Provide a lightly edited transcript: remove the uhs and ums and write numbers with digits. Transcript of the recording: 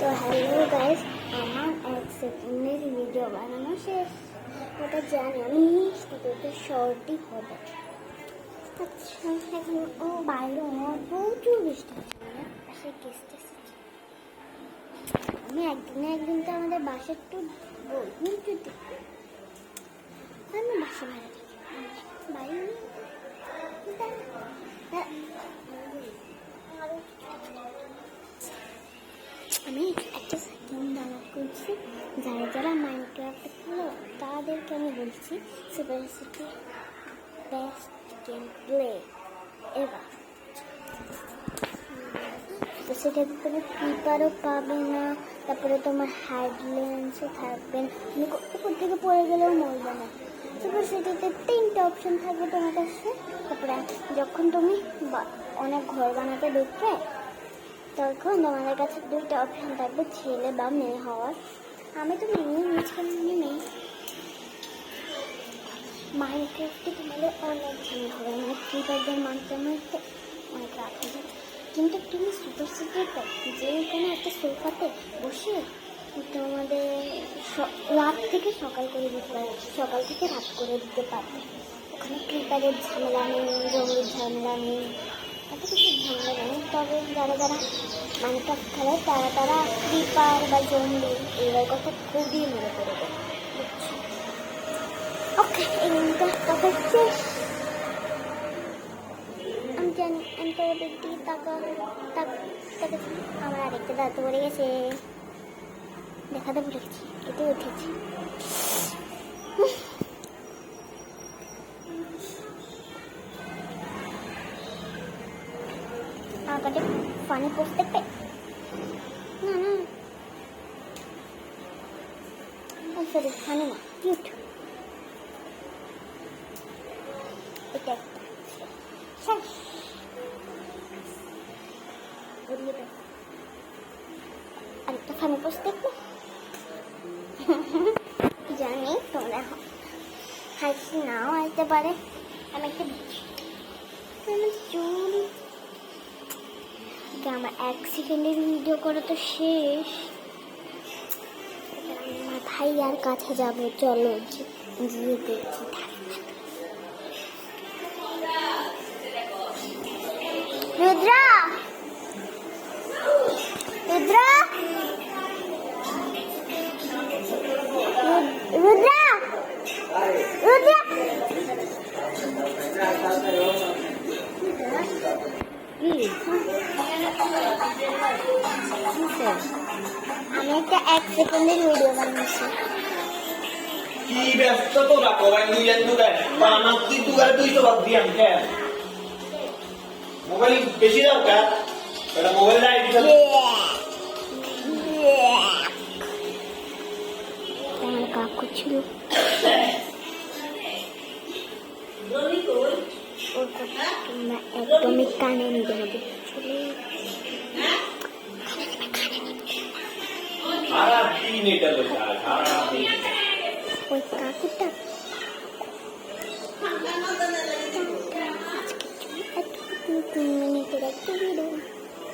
তো hello guys, আমার এক সেকেন্ডের ভিডিও বানানো শেষ। ওটা জানি আমি তো শর্টই হবে। আচ্ছা, এখন ও বাইরে প্রচুর বৃষ্টি হচ্ছে, মানে পাশে গেস্ট এসেছে। আমি একদিন তো আমাদের বাসা একটু বলুন যদি আমি বাসা ভাড়া থাকি বাইরে আমি একটা সেকেন্ড ডাউনলোড করছি। যারা মাইনক্রাফট খেলো তাদেরকে আমি বলছি super city best game play এবার। তো সেটাতে তুমি ক্রিপারও পাবে না, তারপরে তোমার হ্যাডল্যান্ডসও থাকবে, তুমি উপর থেকে পড়ে গেলেও মরবে না। সুপার সিটিতে 3টে অপশন থাকবে তোমার কাছে। তারপরে যখন তুমি অনেক ঘর বানাতে দেখবে তখন তোমাদের কাছে 2টা অপশন থাকবে, ছেলে বা মেয়ে হওয়ার। আমি তো মেয়ে। মাইনক্রাফটে তোমাদের অনেক ঝামেলা হবে, মানে ক্রিপারদের মারতে অনেক রাত হয়ে যাবে। কিন্তু তুমি সুপার সিটিতে যেখানে একটা সোফাতে বসে তোমাদের রাত থেকে সকাল করে দিতে পারবে, সকাল থেকে রাত করে দিতে পারবে। ওখানে ক্রিপারের ঝামেলা নেই, জমির ঝামেলা নেই, এত কিছু ঝামেলা নেই। তবে যারা মাইনক্রাফট খেলে তারা ক্রিপার বা জম্বি এবার কথা খুবই মনে করে দেয়, বুঝছো? ওকে, এই গেমটা কথা শেষ। আমি জানি আমি তো ওদের দিকে তাকাচ্ছি। আমার আরেকটা দাঁত পড়ে গেছে, দেখাতে ভুলে গেছি, কেটে উঠেছি। আমাকে ফানি পোস্ট দেখবে না, সরি ফানি না, কিউট। এটা আরেকটা ফানি পোস্ট দেখবে। জানি তোমরা হাসি নাও আসতে পারে। আমি একটা চুল আমার 1 সেকেন্ডের ভিডিও করা তো শেষ। মাথায় আর কাছে যাবো, চলো গিয়ে দেখছি। রুদ্রা রুদ্রা রুদ্রা রুদ্রা আমি একটা 1 সেকেন্ডের ভিডিও বানিয়েছি। কি ব্যস্ত তোরা কবাই নিলেন দুগায় বা আমার কি দুগায় 200 ভাগ দিয়াম কে মোবাইল বেশি দরকার এটা মোবাইল লাইট দিতে আমার কাকু ছিল, ওর কথা তোমরা একদমই কানে নিতে হবে। ওই কাকুটা আজকে 3 মিনিটের একটা ভিডিও।